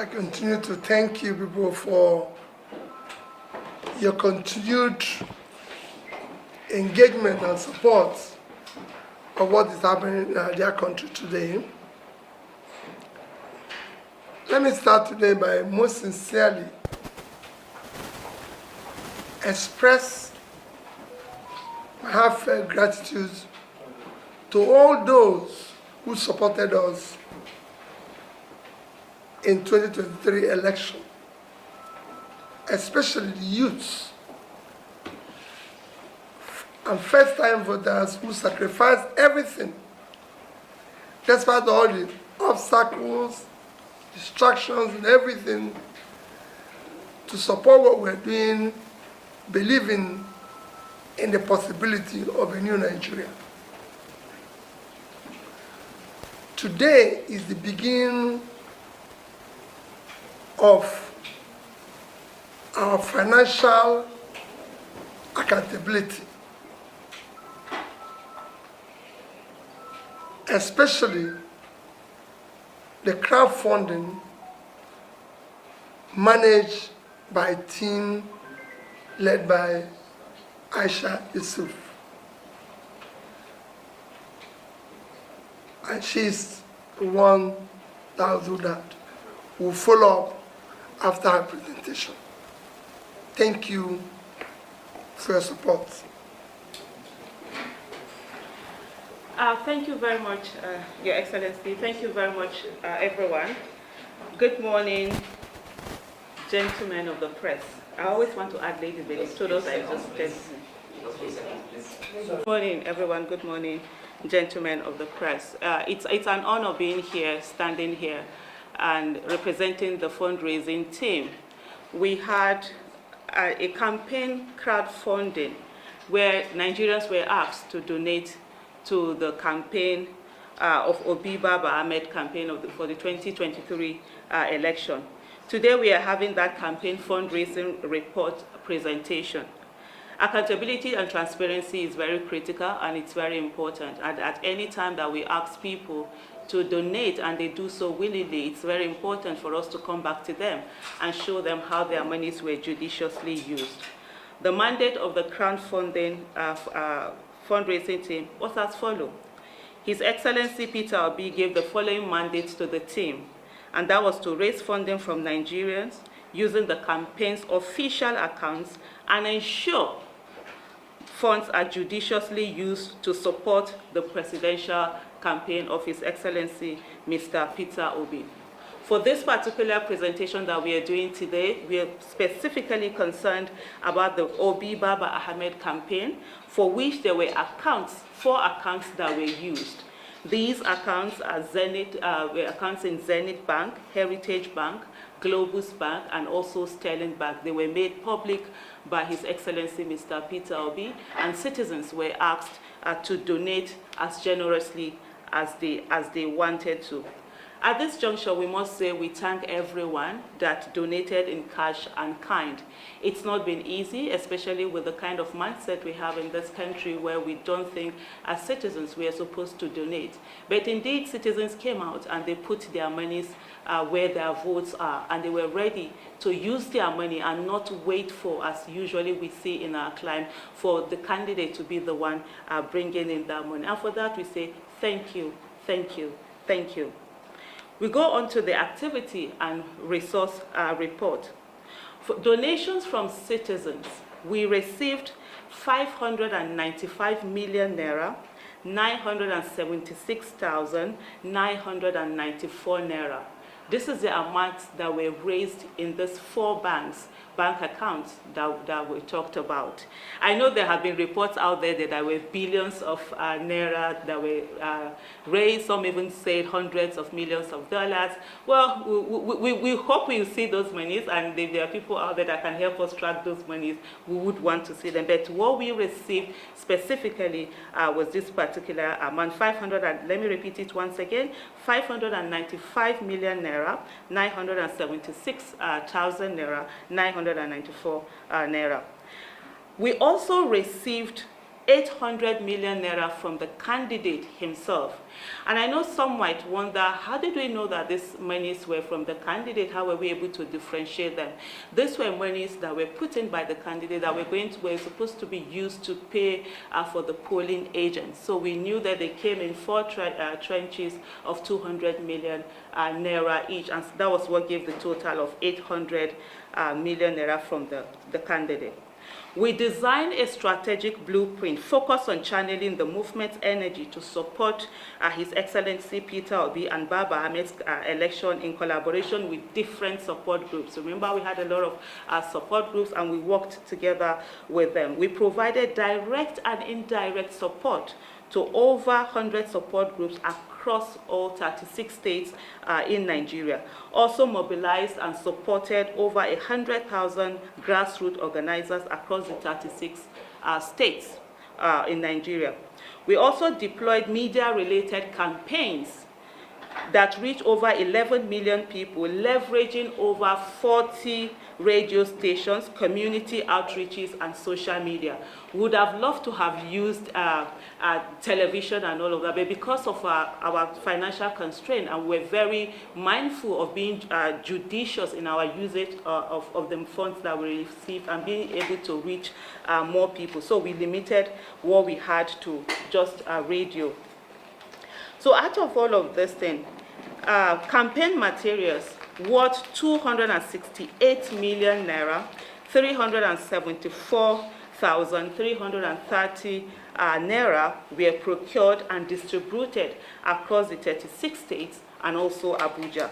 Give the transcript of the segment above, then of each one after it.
I continue to thank you people for your continued engagement and support of what is happening in their country today. Let me start today by most sincerely express my heartfelt gratitude to all those who supported us in 2023 election, especially the youths and first-time voters who sacrificed everything, despite all the obstacles, distractions, and everything, to support what we're doing, believing in the possibility of a new Nigeria. Today is the beginning of our financial accountability, especially the crowdfunding managed by a team led by Aisha Yusuf. And she's the one that will do that. We'll follow up after her presentation. Thank you for your support. Thank you very much, Your Excellency. Thank you very much, everyone. Good morning, gentlemen of the press. I always want to add ladies, but it's told us I just said. Good morning, everyone. Good morning, gentlemen of the press. It's an honor being here, standing here, and representing the fundraising team. We had a campaign crowdfunding where Nigerians were asked to donate to the campaign of Obi Baba Ahmed campaign for the 2023 election. Today we are having that campaign fundraising report presentation. Accountability and transparency is very critical and it's very important. And at any time that we ask people to donate and they do so willingly, it's very important for us to come back to them and show them how their monies were judiciously used. The mandate of the crowdfunding fundraising team was as follows. His Excellency Peter Obi gave the following mandates to the team, and that was to raise funding from Nigerians using the campaign's official accounts and ensure funds are judiciously used to support the presidential campaign of His Excellency Mr. Peter Obi. For this particular presentation that we are doing today, we are specifically concerned about the Obi Baba Ahmed campaign, for which there were four accounts that were used. These accounts are were accounts in Zenith Bank, Heritage Bank, Globus Bank, and also Sterling Bank. They were made public by His Excellency Mr. Peter Obi, and citizens were asked to donate as generously as they wanted to. At this juncture, we must say we thank everyone that donated in cash and kind. It's not been easy, especially with the kind of mindset we have in this country where we don't think as citizens we are supposed to donate. But indeed, citizens came out and they put their monies where their votes are, and they were ready to use their money and not wait for, as usually we see in our climb, for the candidate to be the one bringing in that money. And for that, we say thank you, thank you, thank you. We go on to the activity and resource report. For donations from citizens, we received 595 million naira, 976,994 naira. This is the amounts that were raised in these four bank accounts that we talked about. I know there have been reports out there that there were billions of naira that were raised. Some even said hundreds of millions of dollars. Well, we hope we'll see those monies, and if there are people out there that can help us track those monies, we would want to see them. But what we received specifically was this particular amount, let me repeat it once again, 595 million naira, 976,000 naira, 994 naira. We also received 800 million naira from the candidate himself. And I know some might wonder, how did we know that these monies were from the candidate? How were we able to differentiate them? These were monies that were put in by the candidate that were supposed to be used to pay for the polling agents. So we knew that they came in 4 trenches of 200 million naira each, and that was what gave the total of 800 million naira from the candidate. We designed a strategic blueprint focused on channeling the movement's energy to support His Excellency Peter Obi and Baba Ahmed's election in collaboration with different support groups. Remember, we had a lot of support groups, and we worked together with them. We provided direct and indirect support to over 100 support groups across all 36 states in Nigeria. Also mobilized and supported over 100,000 grassroots organizers across the 36 states in Nigeria. We also deployed media-related campaigns that reached over 11 million people, leveraging over 40 radio stations, community outreaches, and social media. We would have loved to have used television and all of that, but because of our financial constraint, and we're very mindful of being judicious in our usage of the funds that we receive and being able to reach more people. So we limited what we had to just radio. So out of all of this thing, campaign materials worth 268 million naira, 374,330 naira were procured and distributed across the 36 states and also Abuja.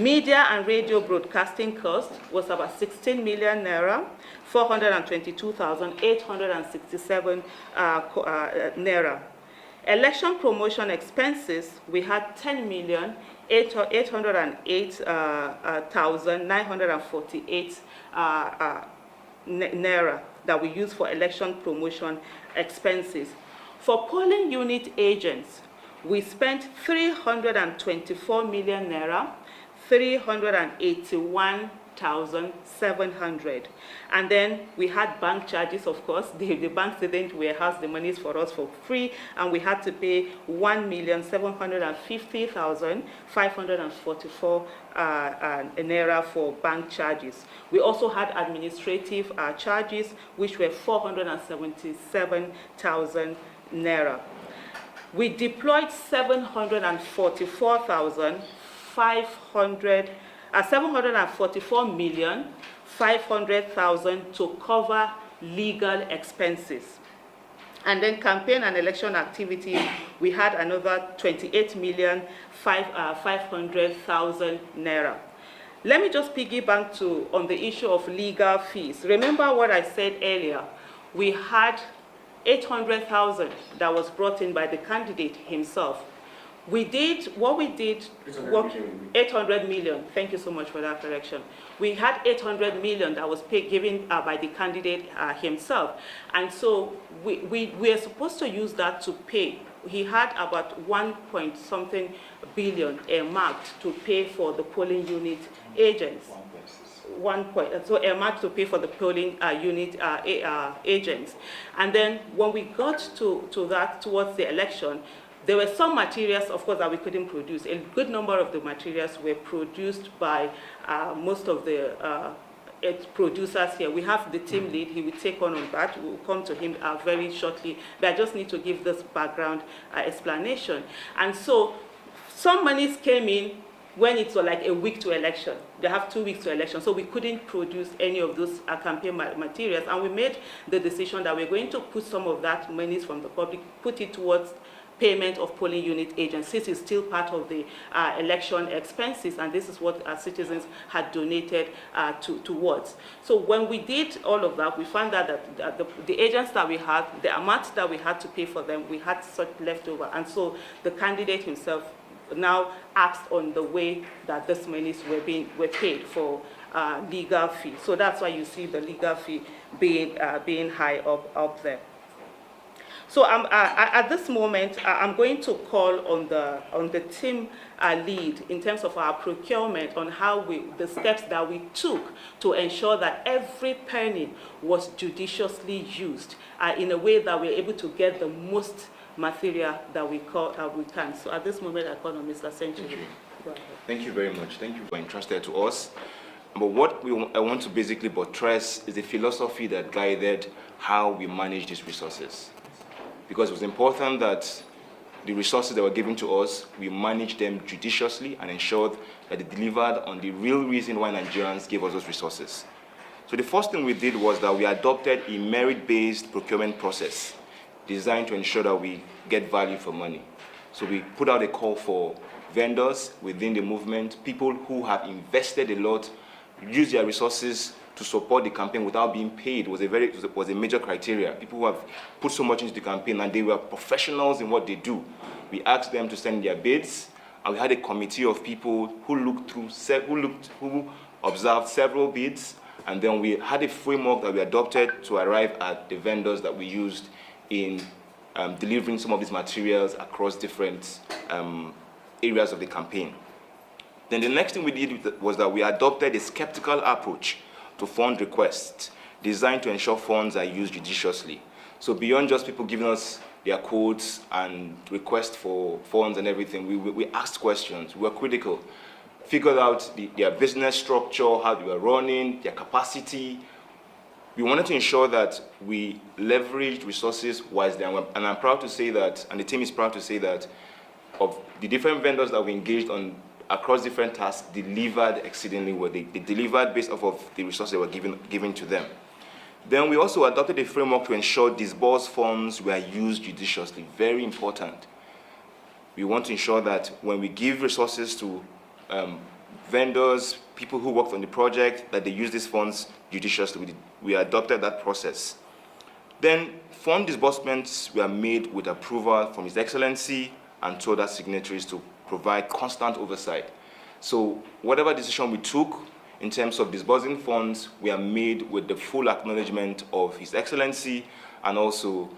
Media and radio broadcasting cost was about 16 million naira, 422,867 naira. Election promotion expenses, we had 10,808,948 naira that we use for election promotion expenses. For polling unit agents, we spent 324 million naira, 381,700. And then we had bank charges, of course. The banks didn't warehouse the monies for us for free, and we had to pay 1,750,544 naira for bank charges. We also had administrative charges, which were 477,000 naira. We deployed 744,500,000 to cover legal expenses. And then campaign and election activities, we had another 28,500,000 naira. Let me just piggyback on the issue of legal fees. Remember what I said earlier, we had 800,000 that was brought in by the candidate himself. We did, 800 million. Thank you so much for that correction. We had 800 million that was given by the candidate himself. And so we are supposed to use that to pay. He had about 1.something billion earmarked to pay for the polling unit agents. So earmarked to pay for the polling unit agents. And then when we got to that towards the election, there were some materials, of course, that we couldn't produce. A good number of the materials were produced by most of the producers here. We have the team lead. He will take on that. We'll come to him very shortly. But I just need to give this background explanation. And so some monies came in when it's like a week to election. They have 2 weeks to election, so we couldn't produce any of those campaign materials. And we made the decision that we're going to put some of that monies from the public, put it towards payment of polling unit agents. This is still part of the election expenses, and this is what our citizens had donated towards. So when we did all of that, we found out that the agents that we had, the amount that we had to pay for them, we had such leftover. And so the candidate himself now asked on the way that these monies were paid for legal fee. So that's why you see the legal fee being high up there. So at this moment, I'm going to call on the team lead in terms of our procurement on how the steps that we took to ensure that every penny was judiciously used in a way that we're able to get the most material that we can. So at this moment, I call on Mr. Century. Thank you very much. Thank you for entrusted to us. But what I want to basically buttress is the philosophy that guided how we manage these resources. Because it was important that the resources that were given to us, we managed them judiciously and ensured that they delivered on the real reason why Nigerians gave us those resources. So the first thing we did was that we adopted a merit-based procurement process designed to ensure that we get value for money. So we put out a call for vendors within the movement, people who have invested a lot, use their resources to support the campaign without being paid was a major criteria. People who have put so much into the campaign and they were professionals in what they do. We asked them to send their bids, and we had a committee of people who observed several bids, and then we had a framework that we adopted to arrive at the vendors that we used in delivering some of these materials across different areas of the campaign. Then the next thing we did was that we adopted a skeptical approach to fund requests designed to ensure funds are used judiciously. So beyond just people giving us their codes and requests for funds and everything, we asked questions, we were critical, figured out their business structure, how they were running, their capacity. We wanted to ensure that we leveraged resources wisely, and I'm proud to say that, and the team is proud to say that, of the different vendors that we engaged on across different tasks delivered exceedingly well. They delivered based off of the resources that were given to them. Then we also adopted a framework to ensure disbursed funds were used judiciously. Very important. We want to ensure that when we give resources to vendors, people who worked on the project, that they use these funds judiciously. We adopted that process. Then fund disbursements were made with approval from His Excellency and two other signatories to provide constant oversight. So whatever decision we took in terms of disbursing funds were made with the full acknowledgement of His Excellency and also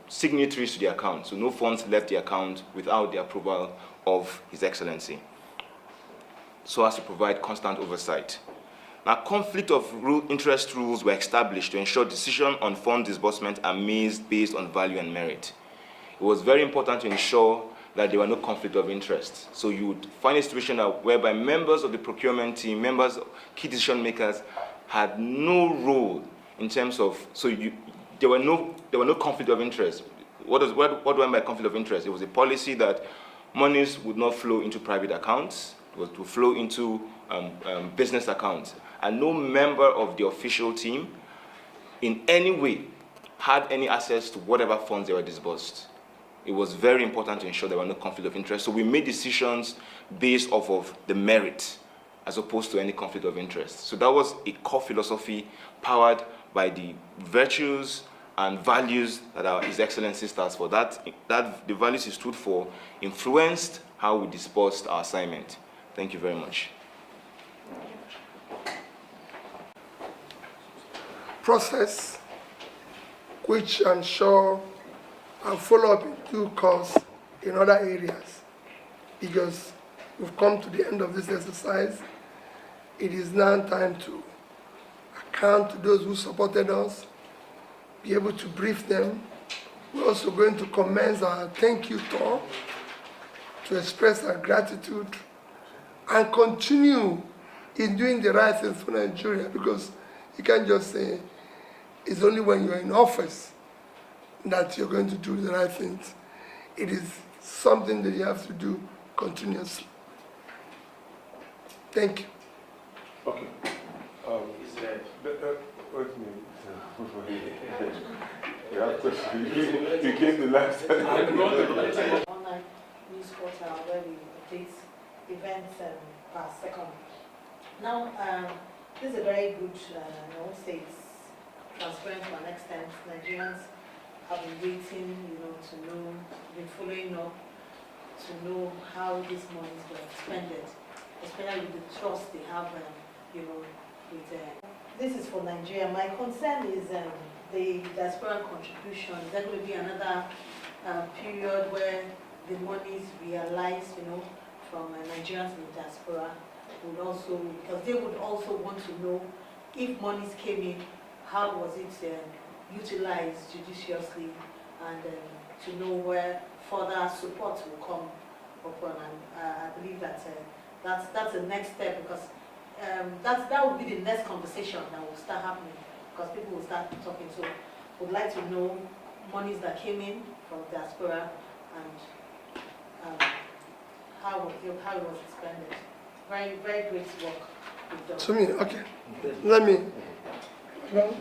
signatories to the account. So no funds left the account without the approval of His Excellency, so as to provide constant oversight. Now, conflict of interest rules were established to ensure decisions on fund disbursement are made based on value and merit. It was very important to ensure that there were no conflict of interest. So you would find a situation whereby members of the procurement team, key decision makers, had no role in terms of, there were no conflict of interest. What do I mean by conflict of interest? It was a policy that monies would not flow into private accounts, it was to flow into business accounts. And no member of the official team in any way had any access to whatever funds they were disbursed. It was very important to ensure there were no conflict of interest. So we made decisions based off of the merit as opposed to any conflict of interest. So that was a core philosophy powered by the virtues and values that His Excellency stands for. That the values he stood for influenced how we disbursed our assignment. Thank you very much. Process, which I'm sure I'll follow up in due course in other areas, because we've come to the end of this exercise. It is now time to account to those who supported us, be able to brief them. We're also going to commence our thank you tour to express our gratitude and continue in doing the right thing for Nigeria, because you can't just say it's only when you're in office that you're going to do the right things. It is something that you have to do continuously. Thank you. Okay. Wait a minute. You have questions. You came to last time. Online news portal where we update events per second. Now, this is a very good, I won't say it's transparent to an extent. Nigerians have been waiting, to know, been following up, to know how these monies were expended, especially with the trust they have, with. This is for Nigeria. My concern is the diaspora contribution, is there going to be another period where the monies realized, from Nigerians in the diaspora would also, because they would also want to know if monies came in, how was it utilized judiciously, and to know where further support will come upon. And I believe that that's the next step, because that will be the next conversation that will start happening, because people will start talking. So would like to know monies that came in from diaspora and how it was expended. Very, very great work you've done. To me, okay. Let me. Well,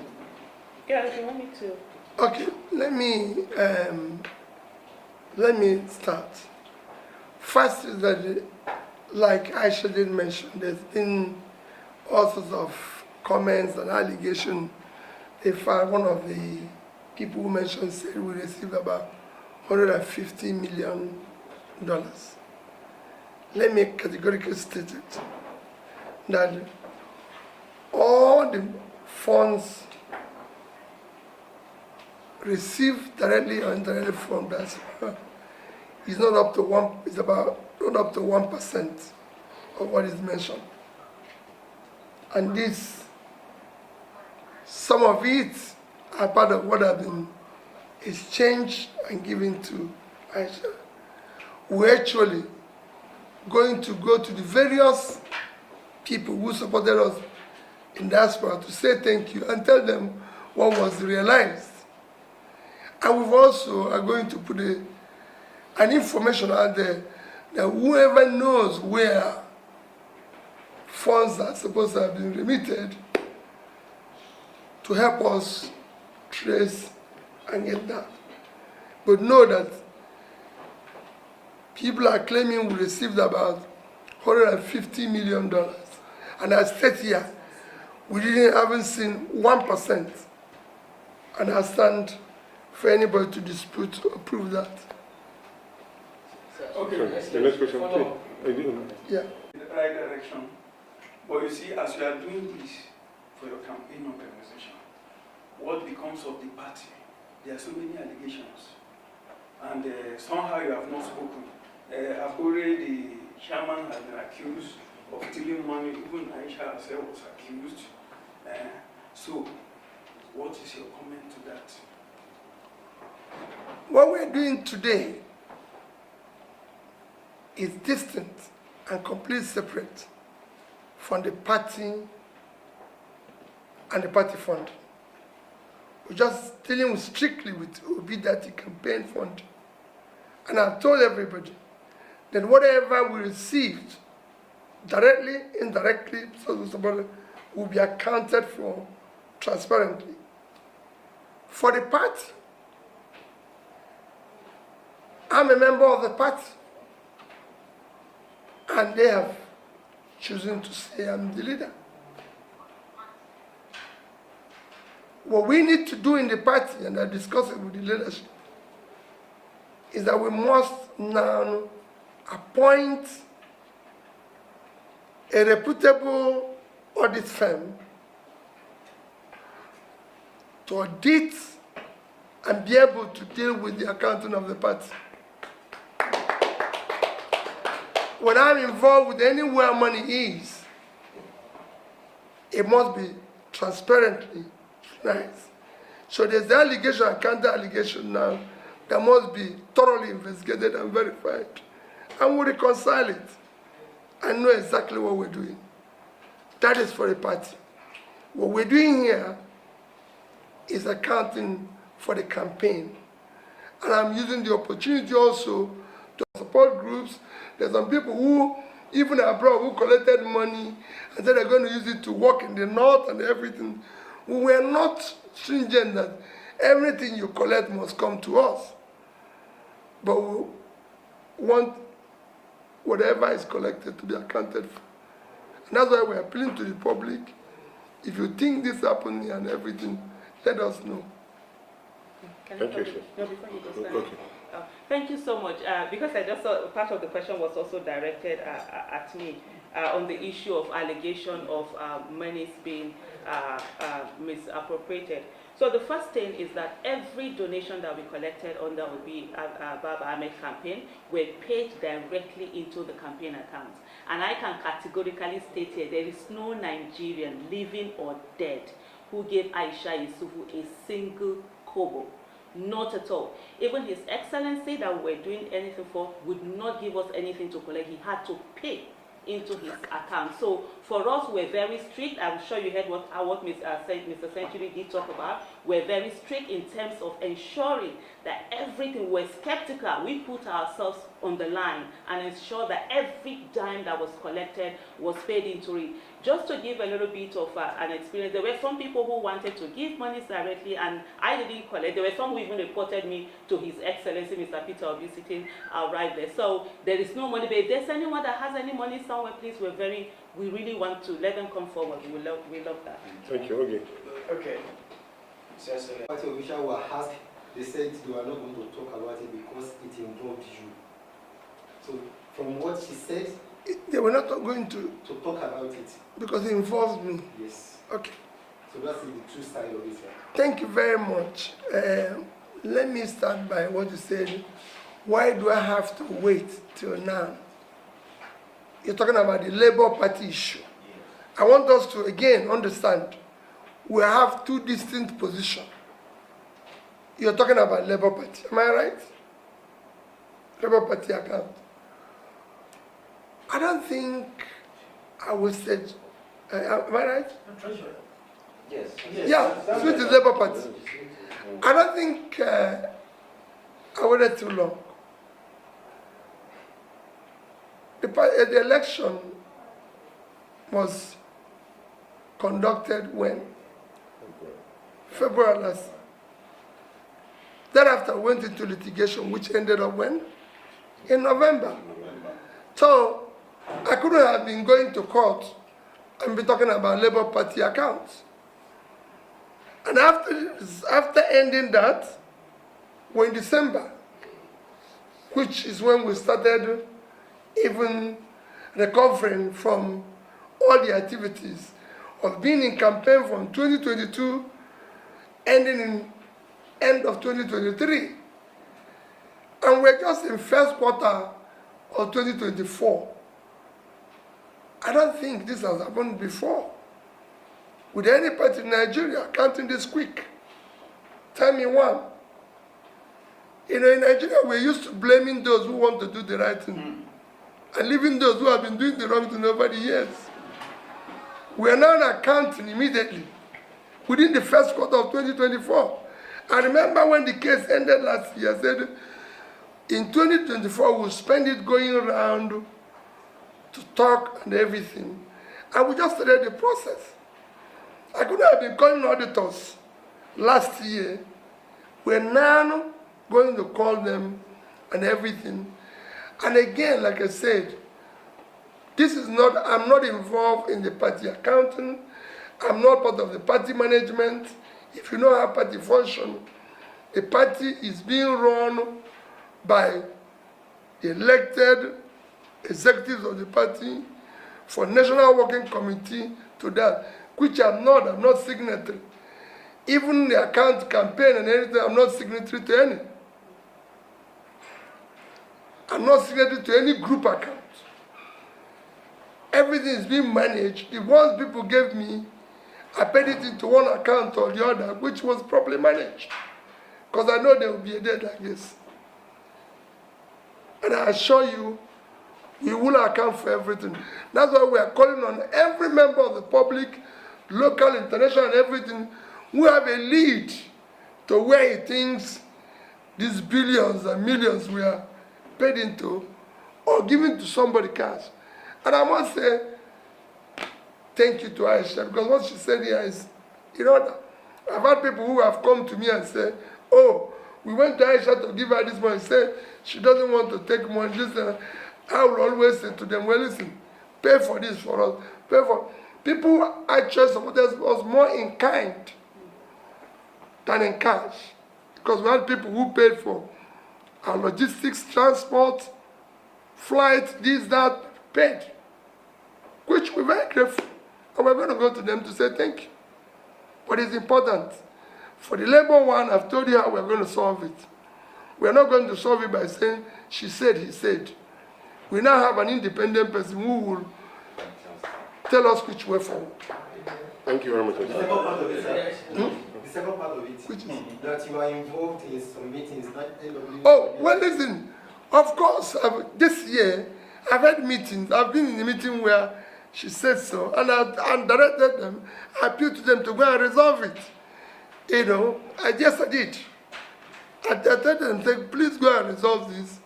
Yeah, if you want me to. okay, let me start. First is that, like Aisha did mention, there's been all sorts of comments and allegations. In fact, one of the people who mentioned said we received about $150 million. Let me categorically state it, that all the funds received directly or indirectly from that is not up to not up to 1% of what is mentioned. And this, some of it are part of what have been exchanged and given to Aisha. We're actually going to go to the various people who supported us in diaspora to say thank you and tell them what was realized. And we've also are going to put an information out there that whoever knows where funds are supposed to have been remitted to help us trace and get that. But know that people are claiming we received about $150 million. And I state here, we haven't seen 1%. And I stand for anybody to dispute or prove that. Okay, the next question, please. Yeah. In the right direction. But you see, as you are doing this for your campaign organization, what becomes of the party? There are so many allegations. And somehow you have not spoken. Abure, the chairman, has been accused of stealing money. Even Aisha herself was accused. So, what is your comment to that? What we're doing today is distinct and completely separate from the party and the party fund. We're just dealing strictly with Obidati campaign fund. And I've told everybody that whatever we received, directly, indirectly, will be accounted for transparently. For the party, I'm a member of the party, and they have chosen to say I'm the leader. What we need to do in the party, and I discuss it with the leadership, is that we must now appoint a reputable audit firm to audit and be able to deal with the accounting of the party. When I'm involved with anywhere money is, it must be transparently nice. So there's the allegation and counter allegation now that must be thoroughly investigated and verified. And we reconcile it and know exactly what we're doing. That is for the party. What we're doing here is accounting for the campaign. And I'm using the opportunity also to support groups. There's some people who, even abroad, who collected money and said they're going to use it to work in the north and everything. We were not stringent that everything you collect must come to us. But we want whatever is collected to be accounted for. And that's why we're appealing to the public. If you think this happened and everything, let us know. Can Thank you, sir. No, before you go, sir. Okay. Thank you so much. Because I just saw part of the question was also directed at me on the issue of allegation of monies being misappropriated. So the first thing is that every donation that we collected under Obi Baba Ahmed campaign were paid directly into the campaign account. And I can categorically state here, there is no Nigerian, living or dead, who gave Aisha Yusufu a single kobo. Not at all. Even His Excellency that we were doing anything for would not give us anything to collect. He had to pay into his account. So for us, we're very strict. I'm sure you heard what Mr. Century did talk about. We're very strict in terms of ensuring that everything, we're skeptical. We put ourselves on the line and ensure that every dime that was collected was paid into it. Just to give a little bit of an experience, there were some people who wanted to give money directly and I didn't collect. There were some who even reported me to His Excellency, Mr. Peter Obi, sitting right there. So there is no money, but if there's anyone that has any money somewhere, please, we really want to let them come forward. We love that. Thank you. Okay. Okay. Party officials were asked, they said they were not going to talk about it because it involved you. So from what she said, They were not going to talk about it. Because it involves me. Yes. Okay. So that's the true side of it. Thank you very much. Let me start by what you said. Why do I have to wait till now? You're talking about the Labour Party issue. I want us to again understand we have two distinct positions. You're talking about Labour Party, am I right? Labour Party account. I don't think I would say, am I right? Yes. Yeah, switch the Labour Party. I don't think I waited too long. The election was conducted when? February last. Thereafter, went into litigation, which ended up when? In November. So, I couldn't have been going to court and be talking about Labour Party accounts. And after ending that, we're in December, which is when we started even recovering from all the activities of being in campaign from 2022, ending in end of 2023. And we're just in first quarter of 2024. I don't think this has happened before with any party in Nigeria counting this quick. Tell me one. You know, in Nigeria, we're used to blaming those who want to do the right thing and leaving those who have been doing the wrong thing over the years. We are now accounting immediately within the first quarter of 2024. I remember when the case ended last year, I said, in 2024, we'll spend it going around to talk and everything. And we just started the process. I could have been calling auditors last year. We're now going to call them and everything. And again, like I said, this is not, I'm not involved in the party accounting. I'm not part of the party management. If you know how party function, the party is being run by the elected executives of the party for National Working Committee to that, which I'm not signatory. Even the account campaign and everything, I'm not signatory to any. I'm not signatory to any group account. Everything is being managed. The ones people gave me, I paid it into one account or the other, which was properly managed. Because I know there will be a day like this. And I assure you, we will account for everything. That's why we are calling on every member of the public, local, international, and everything, who have a lead to where he thinks these billions and millions we are paid into or given to somebody cash. And I must say, thank you to Aisha, because what she said here is, in order. I've had people who have come to me and said, oh, we went to Aisha to give her this money. Say she doesn't want to take money. I will always say to them, well, listen, pay for this for us. Pay for. People actually supported us more in kind than in cash. Because we had people who paid for our logistics, transport, flight, this, that, paid, which we're very grateful. And we're going to go to them to say thank you. But it's important. For the labor one, I've told you how we're going to solve it. We're not going to solve it by saying, she said, he said. We now have an independent person who will tell us which way forward. Thank you very much. The second part of it, sir. The second part of it, Which is? that you are involved in some meetings, not NW. Oh, well, listen. Of course, this year, I've had meetings. I've been in a meeting where she said so, and I directed them, I appealed to them to go and resolve it. You know, I did. I told them, say, please go and resolve this,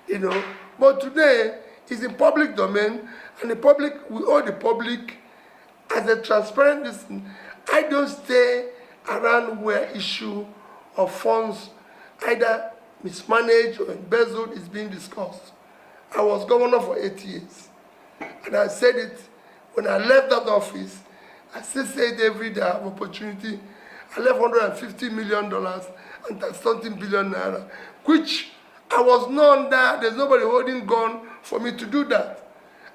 you know. But today, it's in public domain, and the public, we owe the public as a transparent listen. I don't stay around where issue of funds either mismanaged or embezzled is being discussed. I was governor for 8 years, and I said it when I left that office. I still say it every day I have opportunity. I left $150 million and something billion naira, which I was known that there's nobody holding gun for me to do that.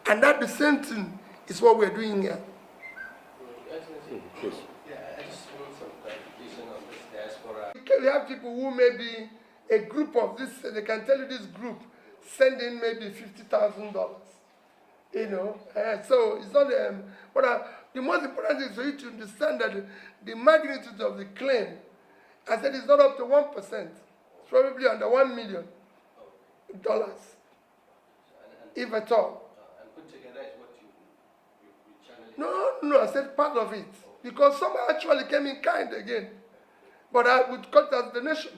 And that the same thing is what we're doing here. Yeah, I just want some clarification on this diaspora. We have people who may be a group of this, they can tell you this group send in maybe $50,000. You know, so it's not, the most important thing is for you to understand that the magnitude of the claim, I said it's not up to 1%. It's probably under $1 million, if at all. And put together is what you channel. No, I said part of it. Because some actually came in kind again. But I would cut as donation.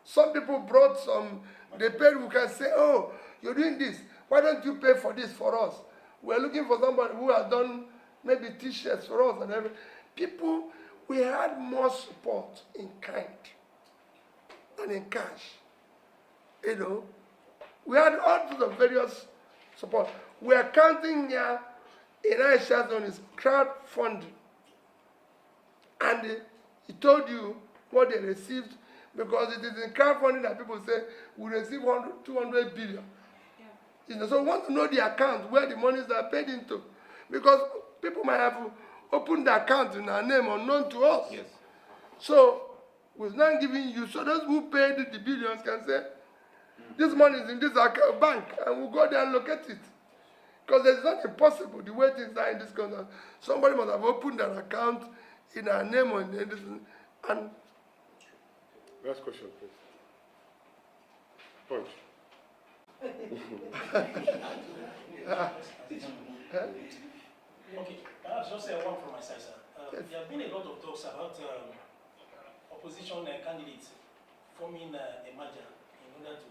Some people brought some, they paid, we can say, oh, you're doing this. Why don't you pay for this for us? We're looking for somebody who has done maybe T-shirts for us and everything. People, we had more support in kind than in cash. You know, we had all sorts of various support. We are counting here in Aisha's on his crowdfunding. And he told you what they received, because it is in crowdfunding that people say we receive 200 billion. Yeah. You know, so we want to know the account where the monies are paid into, because people might have opened the account in our name unknown to us. Yes. So we're not giving you, so those who paid the billions can say, this money is in this account, bank, and we'll go there and locate it. Because it's not impossible, the way things are in this country. Somebody must have opened an account in our name or in this, and Last question, please. Punch. Okay, perhaps just say one from my side, sir. There have been a lot of talks about opposition candidates forming a merger in order to